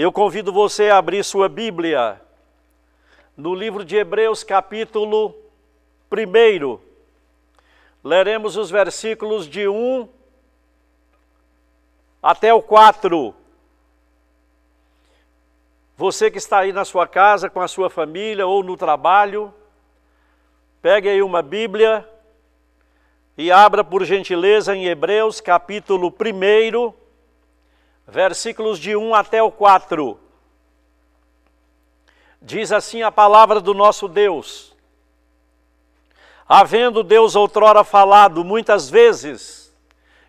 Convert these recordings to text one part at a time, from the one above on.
Eu convido você a abrir sua Bíblia no livro de Hebreus, capítulo 1. Leremos os versículos de 1 até o 4. Você que está aí na sua casa, com a sua família ou no trabalho, pegue aí uma Bíblia e abra por gentileza em Hebreus, capítulo 1, versículos de 1 até o 4. Diz assim a palavra do nosso Deus: havendo Deus outrora falado muitas vezes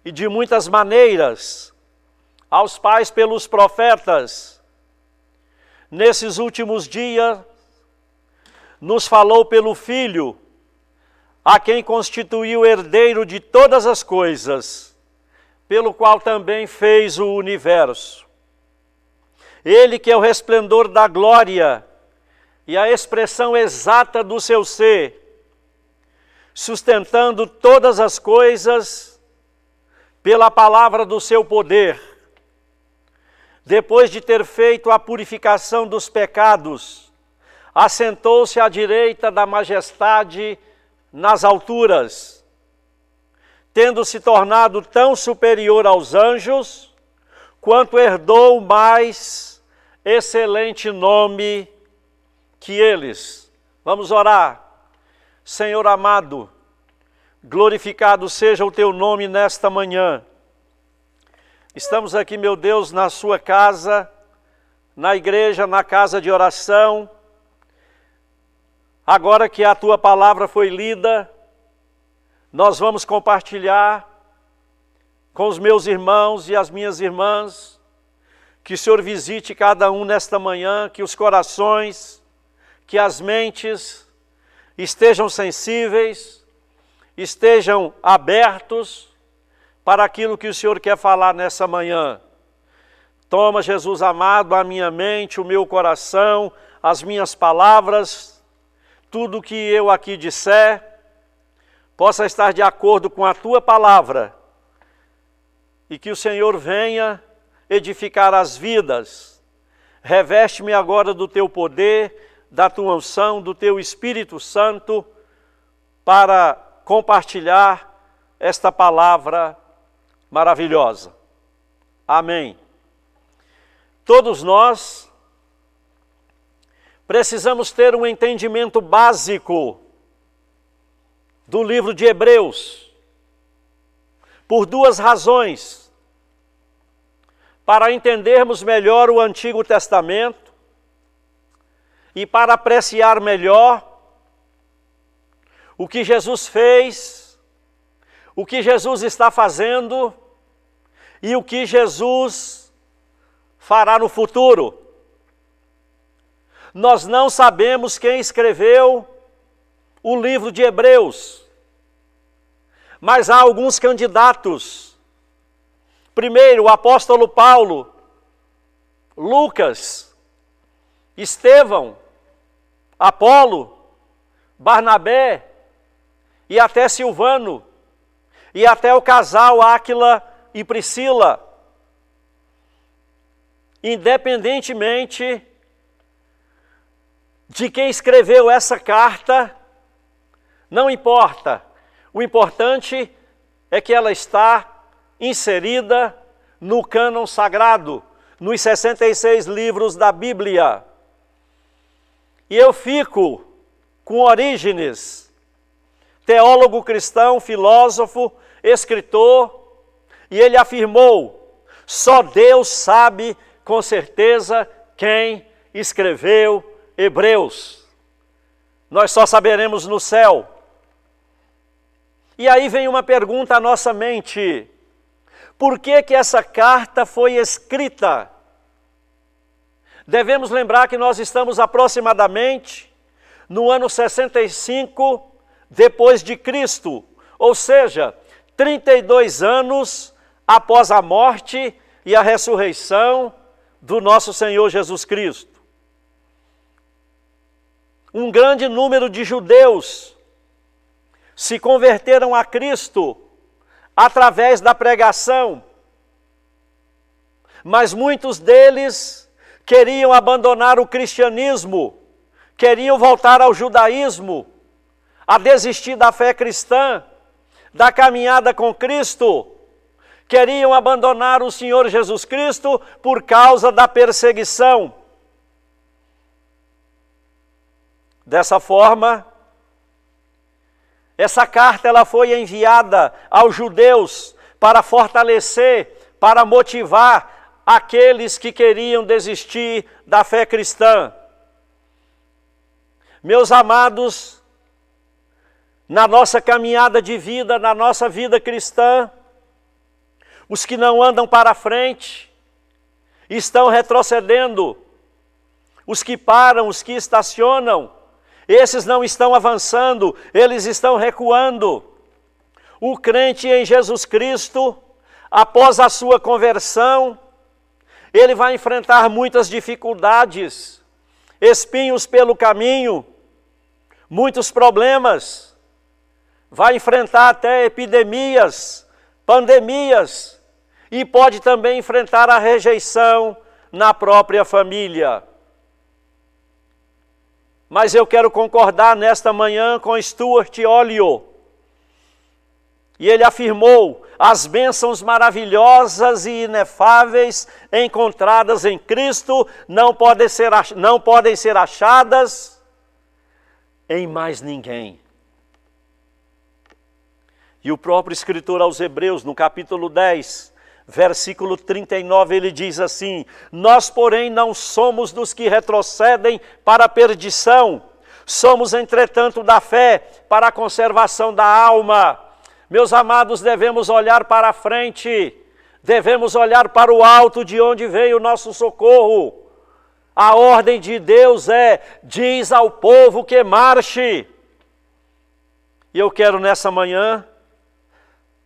e de muitas maneiras aos pais pelos profetas, nesses últimos dias nos falou pelo Filho, a quem constituiu herdeiro de todas as coisas, pelo qual também fez o universo. Ele que é o resplendor da glória e a expressão exata do seu ser, sustentando todas as coisas pela palavra do seu poder. Depois de ter feito a purificação dos pecados, assentou-se à direita da majestade nas alturas, tendo se tornado tão superior aos anjos, quanto herdou mais excelente nome que eles. Vamos orar. Senhor amado, glorificado seja o teu nome nesta manhã. Estamos aqui, meu Deus, na sua casa, na igreja, na casa de oração. Agora que a tua palavra foi lida, nós vamos compartilhar com os meus irmãos e as minhas irmãs. Que o Senhor visite cada um nesta manhã, que os corações, que as mentes estejam sensíveis, estejam abertos para aquilo que o Senhor quer falar nessa manhã. Toma, Jesus amado, a minha mente, o meu coração, as minhas palavras, tudo o que eu aqui disser, possa estar de acordo com a tua palavra, e que o Senhor venha edificar as vidas. Reveste-me agora do teu poder, da tua unção, do teu Espírito Santo, para compartilhar esta palavra maravilhosa. Amém. Todos nós precisamos ter um entendimento básico do livro de Hebreus, por duas razões: para entendermos melhor o Antigo Testamento e para apreciar melhor o que Jesus fez, o que Jesus está fazendo e o que Jesus fará no futuro. Nós não sabemos quem escreveu o livro de Hebreus, mas há alguns candidatos. Primeiro, o apóstolo Paulo, Lucas, Estevão, Apolo, Barnabé e até Silvano, e até o casal Áquila e Priscila. Independentemente de quem escreveu essa carta, não importa. O importante é que ela está inserida no cânon sagrado, nos 66 livros da Bíblia. E eu fico com Orígenes, teólogo cristão, filósofo, escritor, e ele afirmou: só Deus sabe com certeza quem escreveu Hebreus. Nós só saberemos no céu. E aí vem uma pergunta à nossa mente: por que que essa carta foi escrita? Devemos lembrar que nós estamos aproximadamente no ano 65 depois de Cristo, ou seja, 32 anos após a morte e a ressurreição do nosso Senhor Jesus Cristo. Um grande número de judeus se converteram a Cristo através da pregação, mas muitos deles queriam abandonar o cristianismo, queriam voltar ao judaísmo, a desistir da fé cristã, da caminhada com Cristo, queriam abandonar o Senhor Jesus Cristo por causa da perseguição. Dessa forma, essa carta ela foi enviada aos judeus para fortalecer, para motivar aqueles que queriam desistir da fé cristã. Meus amados, na nossa caminhada de vida, na nossa vida cristã, os que não andam para frente estão retrocedendo. Os que param, os que estacionam, esses não estão avançando, eles estão recuando. O crente em Jesus Cristo, após a sua conversão, ele vai enfrentar muitas dificuldades, espinhos pelo caminho, muitos problemas, vai enfrentar até epidemias, pandemias, e pode também enfrentar a rejeição na própria família. Mas eu quero concordar nesta manhã com Stuart Olio. E ele afirmou: as bênçãos maravilhosas e inefáveis encontradas em Cristo não podem ser achadas em mais ninguém. E o próprio escritor aos Hebreus, no capítulo 10, versículo 39, ele diz assim: nós, porém, não somos dos que retrocedem para a perdição, somos, entretanto, da fé para a conservação da alma. Meus amados, devemos olhar para a frente, devemos olhar para o alto, de onde veio o nosso socorro. A ordem de Deus é: diz ao povo que marche. E eu quero nessa manhã,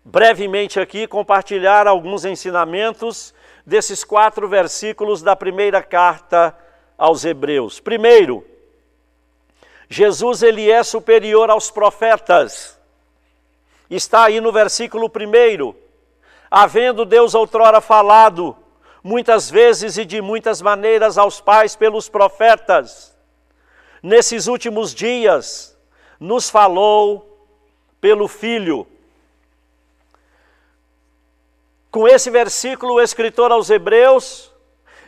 brevemente aqui, compartilhar alguns ensinamentos desses 4 versículos da primeira carta aos Hebreus. Primeiro, Jesus ele é superior aos profetas. Está aí no versículo 1. Havendo Deus outrora falado, muitas vezes e de muitas maneiras aos pais pelos profetas, nesses últimos dias nos falou pelo Filho. Com esse versículo, o escritor aos Hebreus,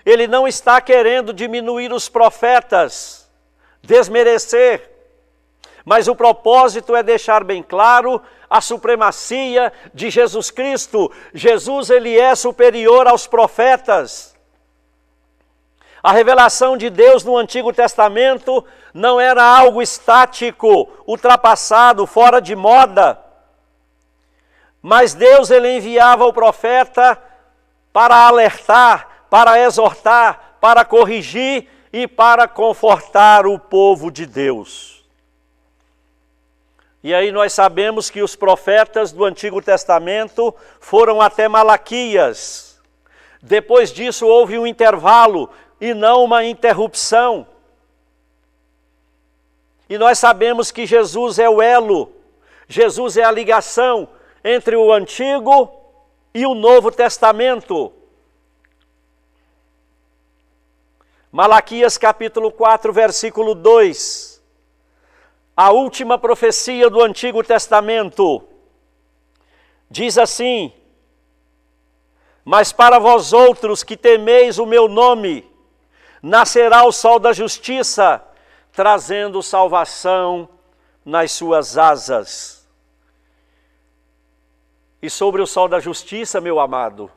ele não está querendo diminuir os profetas, desmerecer, mas o propósito é deixar bem claro a supremacia de Jesus Cristo. Jesus, ele é superior aos profetas. A revelação de Deus no Antigo Testamento não era algo estático, ultrapassado, fora de moda. Mas Deus ele enviava o profeta para alertar, para exortar, para corrigir e para confortar o povo de Deus. E aí nós sabemos que os profetas do Antigo Testamento foram até Malaquias. Depois disso houve um intervalo e não uma interrupção. E nós sabemos que Jesus é o elo, Jesus é a ligação entre o Antigo e o Novo Testamento. Malaquias capítulo 4, versículo 2. A última profecia do Antigo Testamento. Diz assim: mas para vós outros que temeis o meu nome, nascerá o sol da justiça, trazendo salvação nas suas asas. E sobre o sol da justiça, meu amado,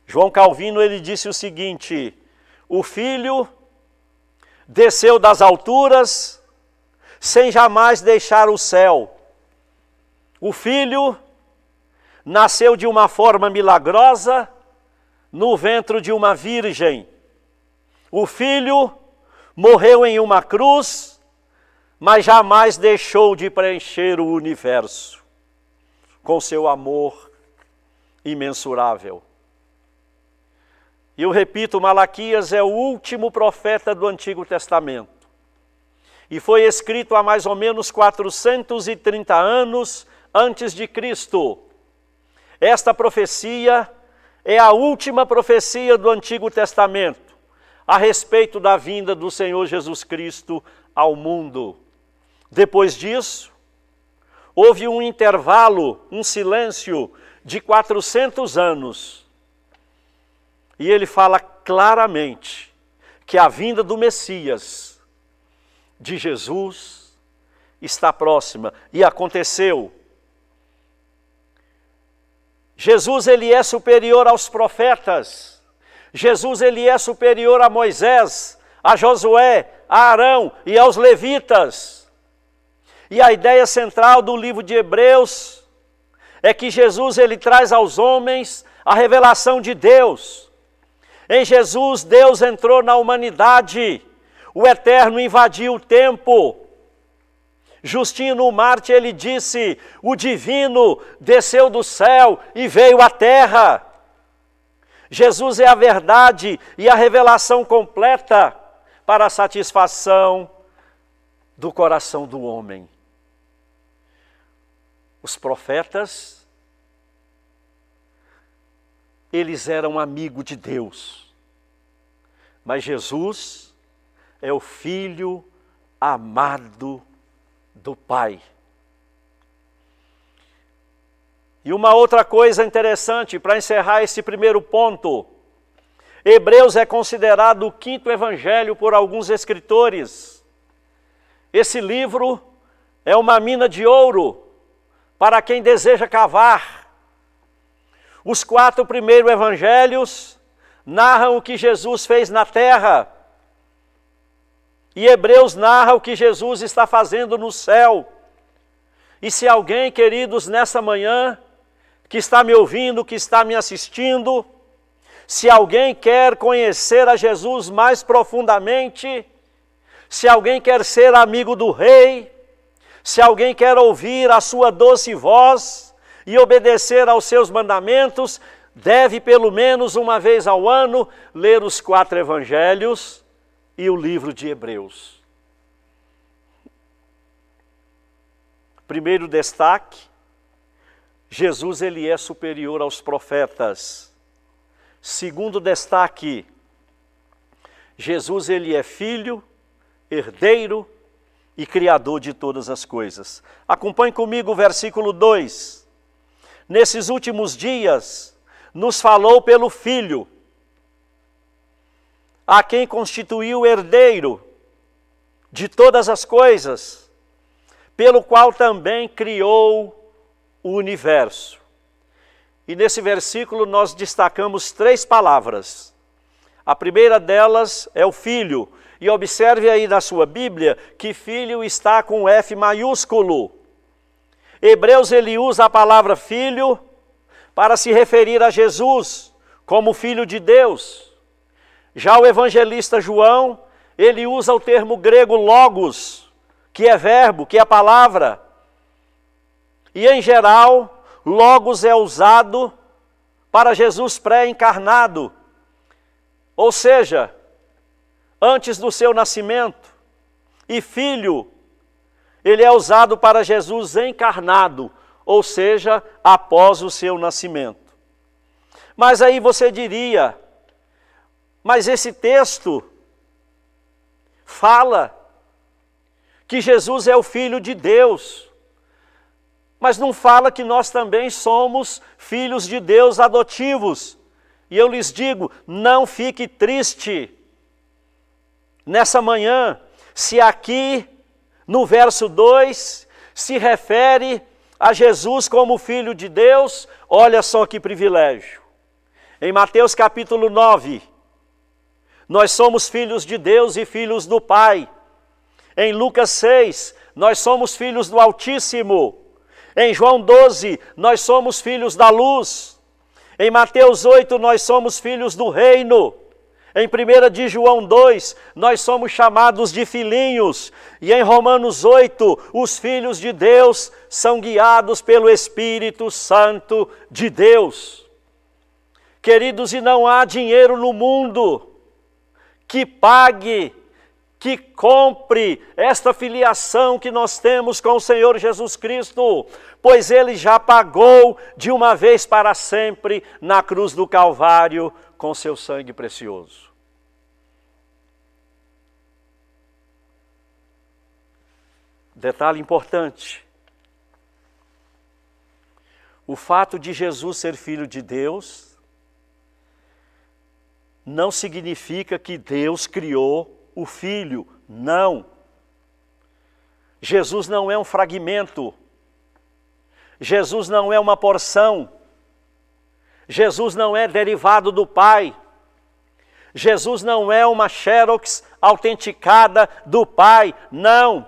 João Calvino ele disse o seguinte: o Filho desceu das alturas sem jamais deixar o céu. O Filho nasceu de uma forma milagrosa no ventre de uma virgem. O Filho morreu em uma cruz, mas jamais deixou de preencher o universo com seu amor imensurável. E eu repito, Malaquias é o último profeta do Antigo Testamento. E foi escrito há mais ou menos 430 anos antes de Cristo. Esta profecia é a última profecia do Antigo Testamento. a respeito da vinda do Senhor Jesus Cristo ao mundo. Depois disso, houve um intervalo, um silêncio de 400 anos. E ele fala claramente que a vinda do Messias, de Jesus, está próxima. E aconteceu. Jesus, ele é superior aos profetas. Jesus, ele é superior a Moisés, a Josué, a Arão e aos levitas. E a ideia central do livro de Hebreus é que Jesus, ele traz aos homens a revelação de Deus. Em Jesus, Deus entrou na humanidade, o Eterno invadiu o tempo. Justino Marte, ele disse, o divino desceu do céu e veio à terra. Jesus é a verdade e a revelação completa para a satisfação do coração do homem. Os profetas, eles eram amigos de Deus, mas Jesus é o Filho amado do Pai. E uma outra coisa interessante para encerrar esse primeiro ponto, Hebreus é considerado o quinto evangelho por alguns escritores. Esse livro é uma mina de ouro para quem deseja cavar. Os 4 primeiros evangelhos narram o que Jesus fez na terra. E Hebreus narra o que Jesus está fazendo no céu. E se alguém, queridos, nessa manhã, que está me ouvindo, que está me assistindo, se alguém quer conhecer a Jesus mais profundamente, se alguém quer ser amigo do Rei, se alguém quer ouvir a sua doce voz e obedecer aos seus mandamentos, deve pelo menos uma vez ao ano ler os 4 evangelhos e o livro de Hebreus. Primeiro destaque, Jesus, ele é superior aos profetas. Segundo destaque, Jesus, ele é filho, herdeiro e criador de todas as coisas. Acompanhe comigo o versículo 2. Nesses últimos dias, nos falou pelo Filho, a quem constituiu herdeiro de todas as coisas, pelo qual também criou o universo. E nesse versículo nós destacamos 3 palavras. A primeira delas é o Filho. E observe aí na sua Bíblia que Filho está com F maiúsculo. Hebreus, ele usa a palavra Filho para se referir a Jesus como Filho de Deus. Já o evangelista João, ele usa o termo grego logos, que é verbo, que é palavra. E em geral, logos é usado para Jesus pré-encarnado, ou seja, antes do seu nascimento. E filho, ele é usado para Jesus encarnado, ou seja, após o seu nascimento. Mas aí você diria, mas esse texto fala que Jesus é o Filho de Deus, mas não fala que nós também somos filhos de Deus adotivos. E eu lhes digo, não fique triste nessa manhã, se aqui no verso 2 se refere a Jesus como Filho de Deus, olha só que privilégio. Em Mateus capítulo 9, nós somos filhos de Deus e filhos do Pai. Em Lucas 6, nós somos filhos do Altíssimo. Em João 12, nós somos filhos da luz. Em Mateus 8, nós somos filhos do reino. Em 1 de João 2, nós somos chamados de filhinhos. E em Romanos 8, os filhos de Deus são guiados pelo Espírito Santo de Deus. Queridos, e não há dinheiro no mundo que pague, que compre esta filiação que nós temos com o Senhor Jesus Cristo, pois Ele já pagou de uma vez para sempre na cruz do Calvário com seu sangue precioso. Detalhe importante. O fato de Jesus ser filho de Deus não significa que Deus criou o Filho, não. Jesus não é um fragmento. Jesus não é uma porção. Jesus não é derivado do Pai. Jesus não é uma xerox autenticada do Pai, não.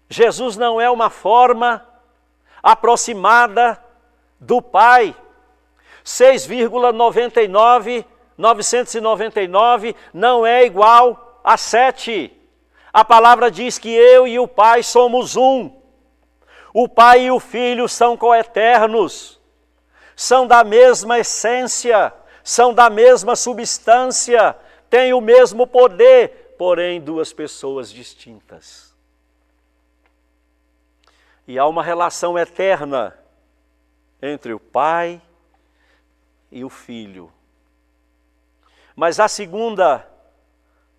Jesus não é uma forma aproximada do Pai. 6,999 não é igual a 7. A palavra diz que eu e o Pai somos um. O Pai e o Filho são coeternos, são da mesma essência, são da mesma substância, têm o mesmo poder, porém duas pessoas distintas. E há uma relação eterna entre o Pai e o Filho. Mas a segunda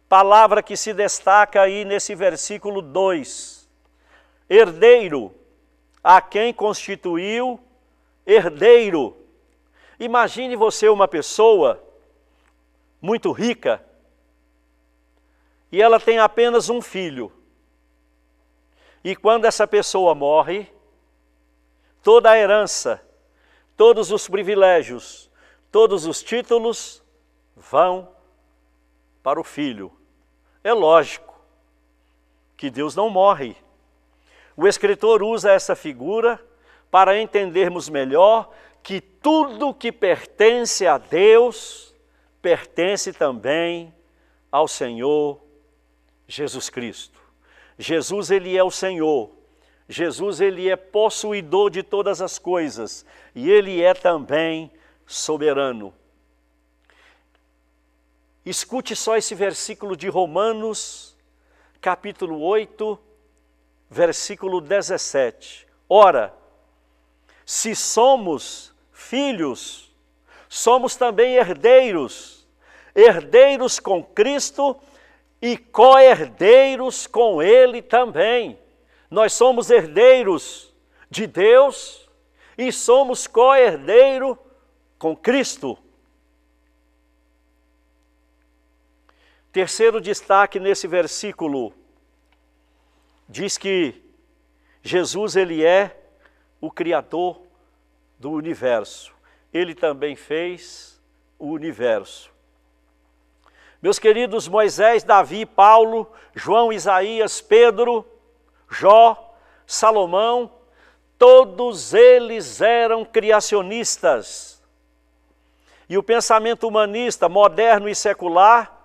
palavra que se destaca aí nesse versículo 2, herdeiro, a quem constituiu herdeiro. Imagine você uma pessoa muito rica e ela tem apenas um filho. E quando essa pessoa morre, toda a herança, todos os privilégios, todos os títulos vão para o filho. É lógico que Deus não morre. O escritor usa essa figura para entendermos melhor que tudo que pertence a Deus pertence também ao Senhor Jesus Cristo. Jesus, ele é o Senhor. Jesus, ele é possuidor de todas as coisas e ele é também soberano. Escute só esse versículo de Romanos, capítulo 8, versículo 17. Ora, se somos filhos, somos também herdeiros, herdeiros com Cristo e co-herdeiros com Ele também. Nós somos herdeiros de Deus e somos co-herdeiro com Cristo. Terceiro destaque nesse versículo, diz que Jesus, ele é o Criador do universo. Ele também fez o universo. Meus queridos, Moisés, Davi, Paulo, João, Isaías, Pedro, Jó, Salomão, todos eles eram criacionistas. E o pensamento humanista, moderno e secular,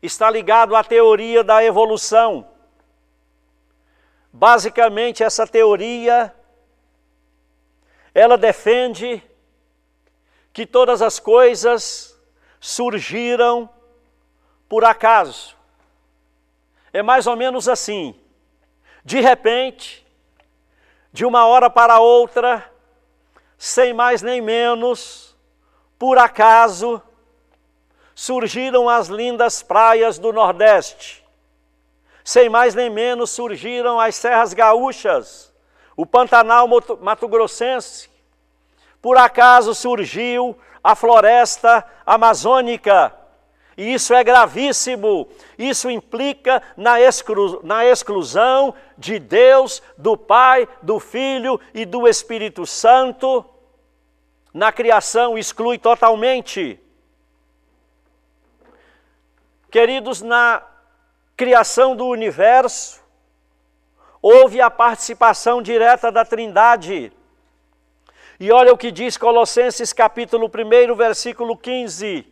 está ligado à teoria da evolução. Basicamente, essa teoria, ela defende que todas as coisas surgiram por acaso. É mais ou menos assim. De repente, de uma hora para outra, sem mais nem menos, por acaso, surgiram as lindas praias do Nordeste. Sem mais nem menos, surgiram as serras gaúchas, o Pantanal Mato-Grossense. Por acaso surgiu a floresta amazônica. E isso é gravíssimo. Isso implica na exclusão de Deus, do Pai, do Filho e do Espírito Santo. Na criação exclui totalmente. Queridos, na criação do universo, houve a participação direta da Trindade. E olha o que diz Colossenses capítulo 1, versículo 15.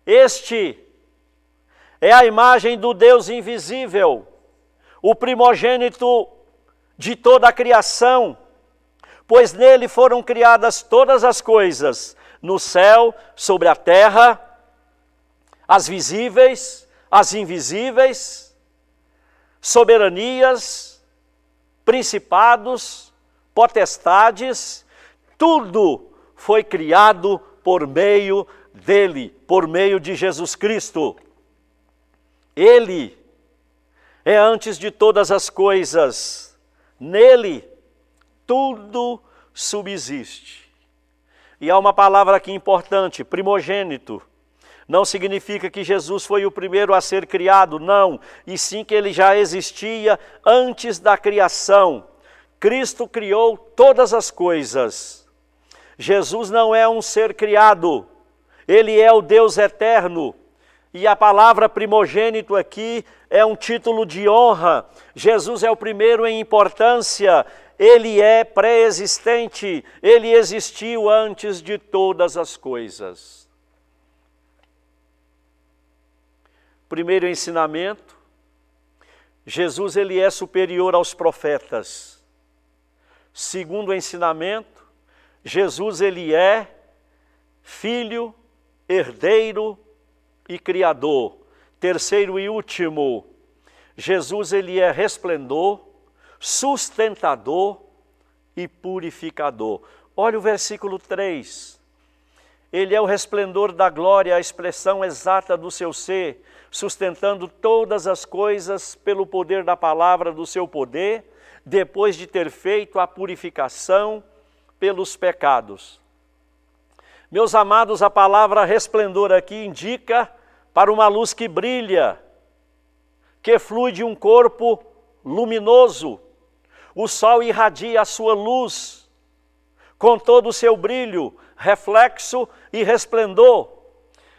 Este é a imagem do Deus invisível, o primogênito de toda a criação, pois nele foram criadas todas as coisas, no céu, sobre a terra, as visíveis, as invisíveis, soberanias, principados, potestades, tudo foi criado por meio dele, por meio de Jesus Cristo. Ele é antes de todas as coisas, nele tudo subsiste. E há uma palavra aqui importante, primogênito. Não significa que Jesus foi o primeiro a ser criado, não, e sim que ele já existia antes da criação. Cristo criou todas as coisas. Jesus não é um ser criado, ele é o Deus eterno. E a palavra primogênito aqui é um título de honra. Jesus é o primeiro em importância, ele é pré-existente, ele existiu antes de todas as coisas. Primeiro ensinamento, Jesus ele é superior aos profetas. Segundo ensinamento, Jesus ele é filho, herdeiro e criador. Terceiro e último, Jesus ele é resplendor, sustentador e purificador. Olha o versículo 3. Ele é o resplendor da glória, a expressão exata do seu ser, sustentando todas as coisas pelo poder da palavra do seu poder, depois de ter feito a purificação pelos pecados. Meus amados, a palavra resplendor aqui indica para uma luz que brilha, que flui de um corpo luminoso. O sol irradia a sua luz com todo o seu brilho, reflexo e resplendor.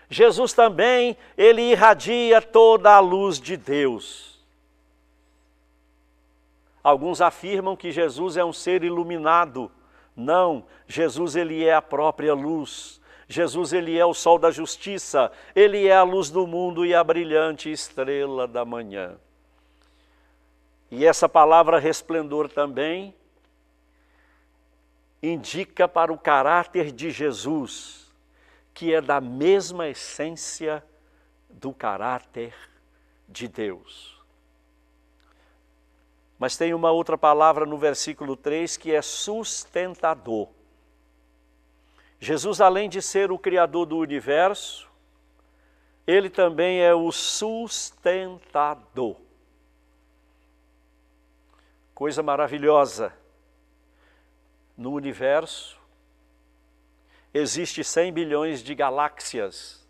Jesus também, ele irradia toda a luz de Deus. Alguns afirmam que Jesus é um ser iluminado. Não, Jesus ele é a própria luz. Jesus ele é o sol da justiça, ele é a luz do mundo e a brilhante estrela da manhã. E essa palavra resplendor também indica para o caráter de Jesus, que é da mesma essência do caráter de Deus. Mas tem uma outra palavra no versículo 3 que é sustentador. Jesus, além de ser o Criador do universo, ele também é o sustentador. Coisa maravilhosa. No universo, existe 100 bilhões de galáxias.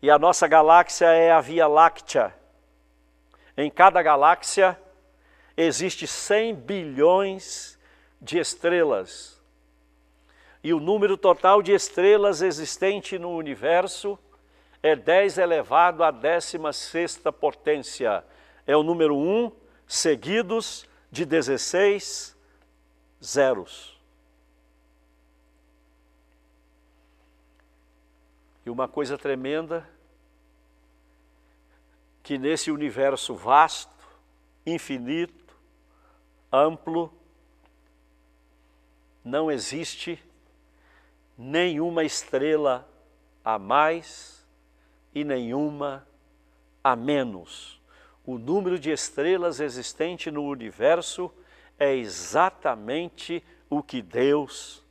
E a nossa galáxia é a Via Láctea. Em cada galáxia, existe 100 bilhões de estrelas. E o número total de estrelas existente no universo é 10 elevado à 16ª potência. É o número 1, seguidos de 16 zeros. E uma coisa tremenda, que nesse universo vasto, infinito, amplo, não existe nenhuma estrela a mais e nenhuma a menos. O número de estrelas existente no universo é exatamente o que Deus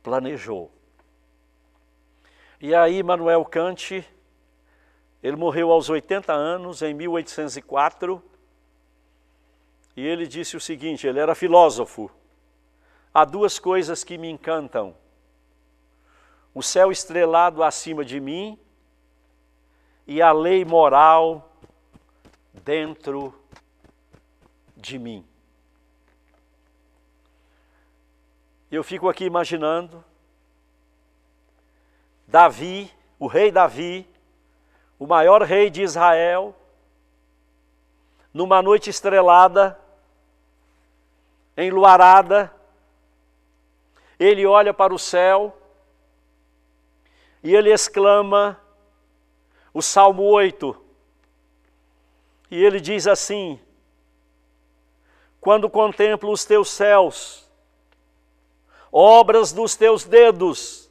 planejou. E aí Immanuel Kant, ele morreu aos 80 anos, em 1804, e ele disse o seguinte, ele era filósofo: há duas coisas que me encantam, o céu estrelado acima de mim e a lei moral dentro de mim. Eu fico aqui imaginando Davi, o rei Davi, o maior rei de Israel, numa noite estrelada, enluarada, ele olha para o céu e ele exclama o Salmo 8, e ele diz assim: quando contemplo os teus céus, obras dos teus dedos,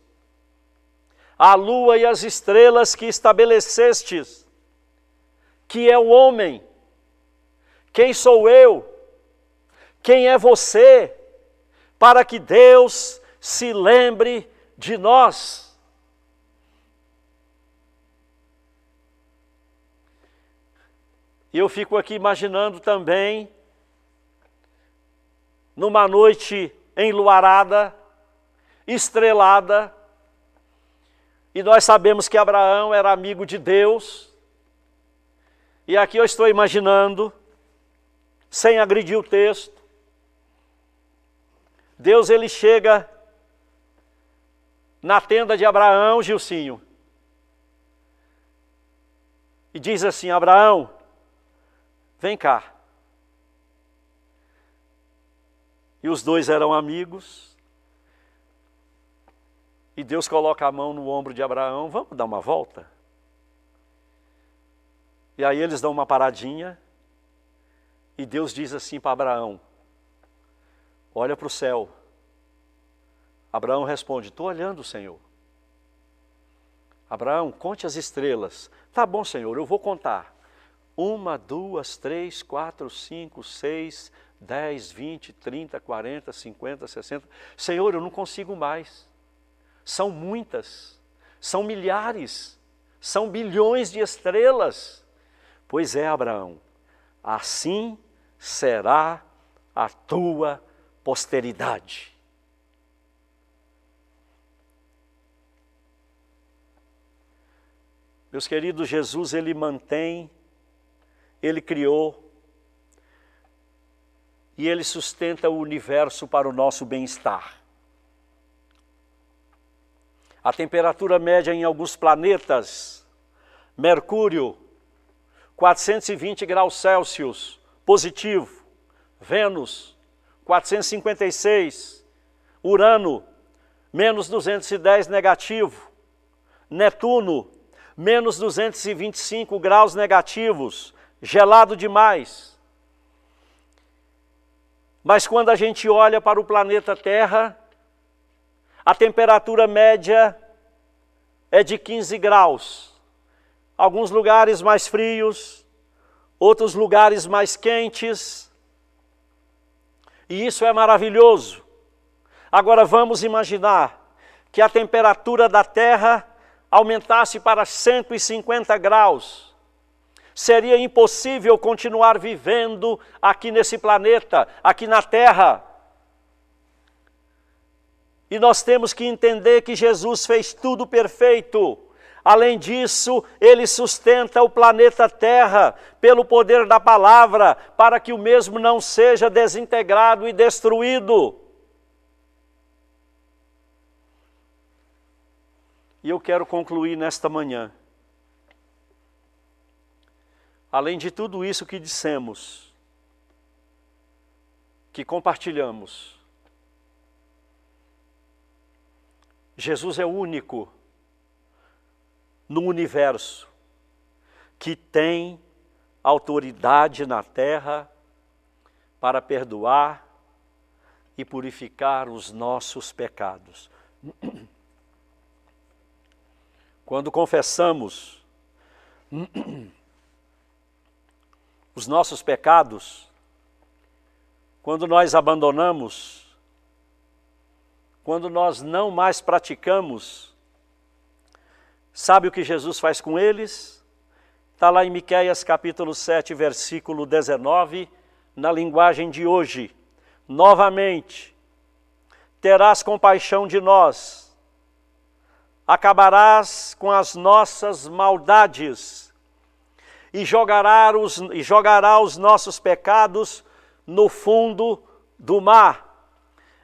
a lua e as estrelas que estabelecestes, que é o homem, quem sou eu, quem é você, para que Deus se lembre de nós. E eu fico aqui imaginando também, numa noite enluarada, estrelada, e nós sabemos que Abraão era amigo de Deus, e aqui eu estou imaginando, sem agredir o texto, Deus ele chega na tenda de Abraão, Gilcinho, e diz assim: Abraão, vem cá. E os dois eram amigos, e Deus coloca a mão no ombro de Abraão: vamos dar uma volta? E aí eles dão uma paradinha, e Deus diz assim para Abraão: olha para o céu. Abraão responde: estou olhando, Senhor. Abraão, conte as estrelas. Tá bom, Senhor, eu vou contar. 1, 2, 3, 4, 5, 6, 10, 20, 30, 40, 50, 60. Senhor, eu não consigo mais. São muitas, são milhares, são bilhões de estrelas. Pois é, Abraão, assim será a tua posteridade. Meus queridos, Jesus, ele mantém, ele criou e ele sustenta o universo para o nosso bem-estar. A temperatura média em alguns planetas, Mercúrio, 420 graus Celsius, positivo. Vênus, 456. Urano, menos 210, negativo. Netuno, menos 225 graus negativos, gelado demais. Mas quando a gente olha para o planeta Terra, a temperatura média é de 15 graus. Alguns lugares mais frios, outros lugares mais quentes. E isso é maravilhoso. Agora vamos imaginar que a temperatura da Terra aumentasse para 150 graus. Seria impossível continuar vivendo aqui nesse planeta, aqui na Terra. E nós temos que entender que Jesus fez tudo perfeito. Além disso, ele sustenta o planeta Terra pelo poder da palavra, para que o mesmo não seja desintegrado e destruído. E eu quero concluir nesta manhã. Além de tudo isso que dissemos, que compartilhamos, Jesus é o único no universo que tem autoridade na terra para perdoar e purificar os nossos pecados. Quando confessamos os nossos pecados, quando nós abandonamos, quando nós não mais praticamos, sabe o que Jesus faz com eles? Está lá em Miqueias capítulo 7, versículo 19, na linguagem de hoje. Novamente, terás compaixão de nós, acabarás com as nossas maldades e jogará os nossos pecados no fundo do mar.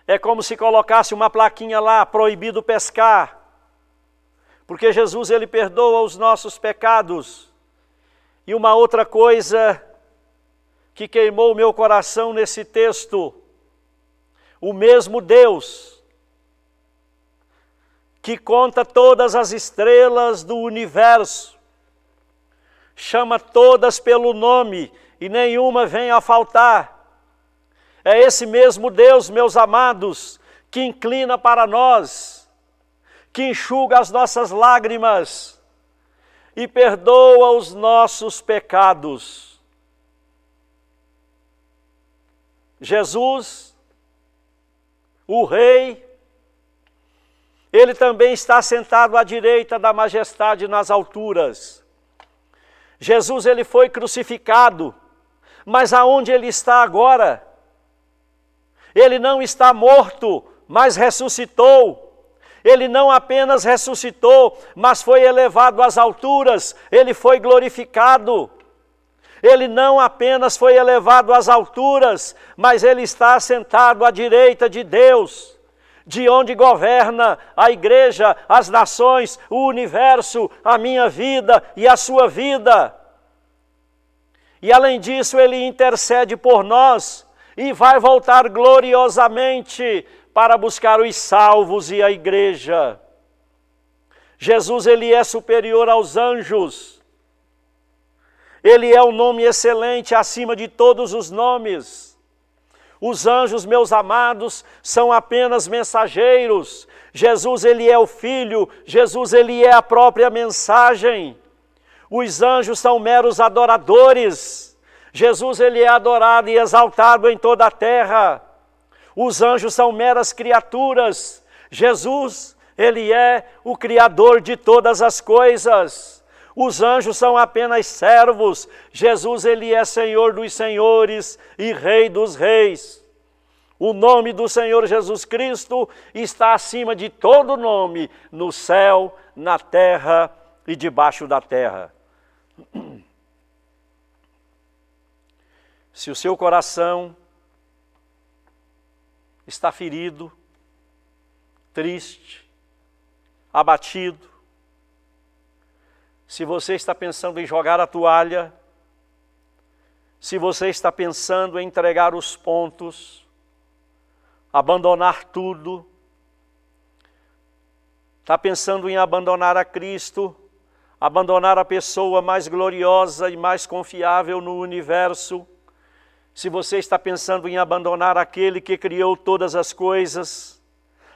É como se colocasse uma plaquinha lá, proibido pescar. Porque Jesus, ele perdoa os nossos pecados. E uma outra coisa que queimou o meu coração nesse texto, o mesmo Deus que conta todas as estrelas do universo, chama todas pelo nome e nenhuma vem a faltar. É esse mesmo Deus, meus amados, que inclina para nós, que enxuga as nossas lágrimas e perdoa os nossos pecados. Jesus, o Rei, ele também está sentado à direita da majestade nas alturas. Jesus, ele foi crucificado, mas aonde ele está agora? Ele não está morto, mas ressuscitou. Ele não apenas ressuscitou, mas foi elevado às alturas, ele foi glorificado. Ele não apenas foi elevado às alturas, mas ele está sentado à direita de Deus, de onde governa a igreja, as nações, o universo, a minha vida e a sua vida. E além disso, ele intercede por nós e vai voltar gloriosamente para buscar os salvos e a igreja. Jesus, ele é superior aos anjos. Ele é um nome excelente acima de todos os nomes. Os anjos, meus amados, são apenas mensageiros. Jesus, ele é o Filho. Jesus, ele é a própria mensagem. Os anjos são meros adoradores. Jesus, ele é adorado e exaltado em toda a terra. Os anjos são meras criaturas. Jesus, ele é o Criador de todas as coisas. Os anjos são apenas servos. Jesus, ele é Senhor dos senhores e Rei dos reis. O nome do Senhor Jesus Cristo está acima de todo nome, no céu, na terra e debaixo da terra. Se o seu coração está ferido, triste, abatido, se você está pensando em jogar a toalha, se você está pensando em entregar os pontos, abandonar tudo, está pensando em abandonar a Cristo, abandonar a pessoa mais gloriosa e mais confiável no universo, se você está pensando em abandonar aquele que criou todas as coisas,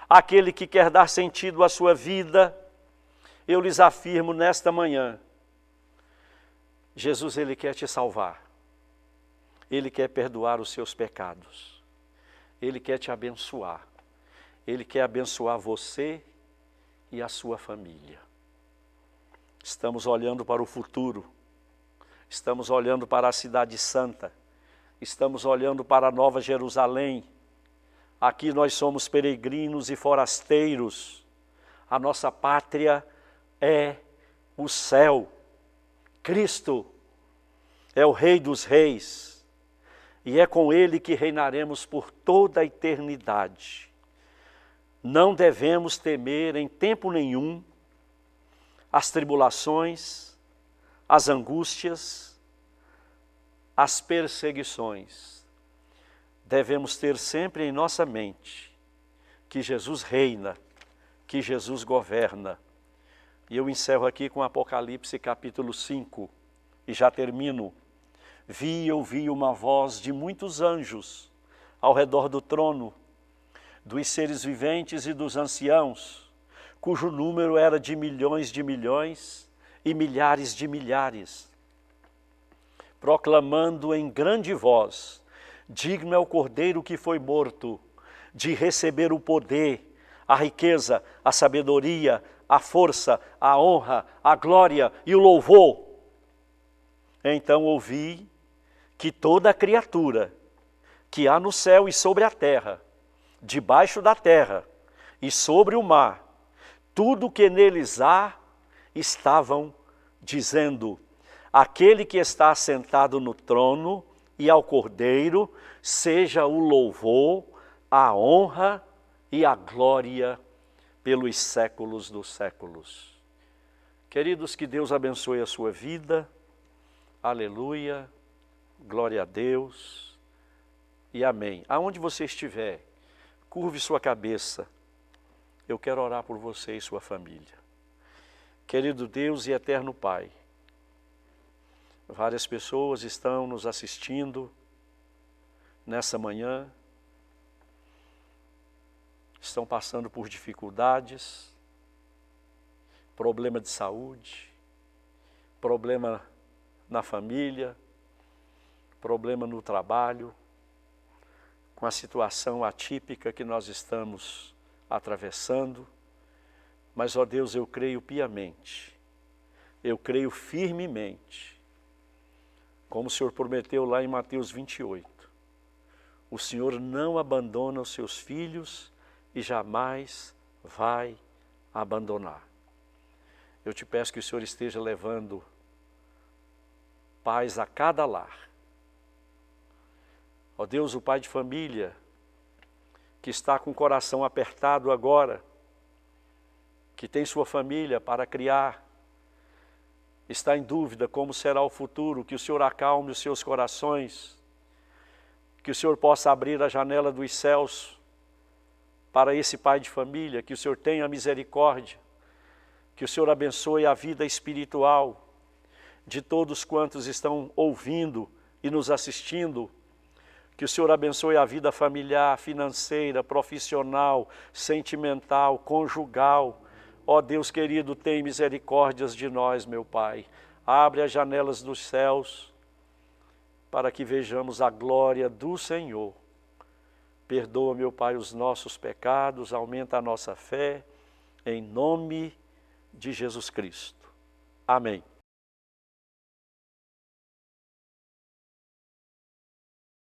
aquele que quer dar sentido à sua vida, eu lhes afirmo nesta manhã, Jesus, ele quer te salvar. Ele quer perdoar os seus pecados. Ele quer te abençoar. Ele quer abençoar você e a sua família. Estamos olhando para o futuro. Estamos olhando para a cidade santa. Estamos olhando para a Nova Jerusalém. Aqui nós somos peregrinos e forasteiros. A nossa pátria é o céu. Cristo é o Rei dos reis. E é com Ele que reinaremos por toda a eternidade. Não devemos temer em tempo nenhum as tribulações, as angústias, as perseguições. Devemos ter sempre em nossa mente que Jesus reina, que Jesus governa. E eu encerro aqui com Apocalipse capítulo 5 e já termino. Vi e ouvi uma voz de muitos anjos ao redor do trono, dos seres viventes e dos anciãos, cujo número era de milhões e milhares de milhares, proclamando em grande voz: digno é o Cordeiro que foi morto, de receber o poder, a riqueza, a sabedoria, a força, a honra, a glória e o louvor. Então ouvi que toda criatura que há no céu e sobre a terra, debaixo da terra e sobre o mar, tudo que neles há, estavam dizendo: aquele que está sentado no trono e ao Cordeiro, seja o louvor, a honra e a glória pelos séculos dos séculos. Queridos, que Deus abençoe a sua vida. Aleluia, glória a Deus e amém. Aonde você estiver, curve sua cabeça. Eu quero orar por você e sua família. Querido Deus e eterno Pai, várias pessoas estão nos assistindo nessa manhã, estão passando por dificuldades, problema de saúde, problema na família, problema no trabalho, com a situação atípica que nós estamos atravessando. Mas, ó Deus, eu creio piamente, eu creio firmemente como o Senhor prometeu lá em Mateus 28. O Senhor não abandona os seus filhos e jamais vai abandonar. Eu te peço que o Senhor esteja levando paz a cada lar. Ó Deus, o pai de família, que está com o coração apertado agora, que tem sua família para criar, está em dúvida como será o futuro, que o Senhor acalme os seus corações, que o Senhor possa abrir a janela dos céus para esse pai de família, que o Senhor tenha misericórdia, que o Senhor abençoe a vida espiritual de todos quantos estão ouvindo e nos assistindo, que o Senhor abençoe a vida familiar, financeira, profissional, sentimental, conjugal. Ó Deus querido, tem misericórdias de nós, meu Pai. Abre as janelas dos céus para que vejamos a glória do Senhor. Perdoa, meu Pai, os nossos pecados, aumenta a nossa fé, em nome de Jesus Cristo. Amém.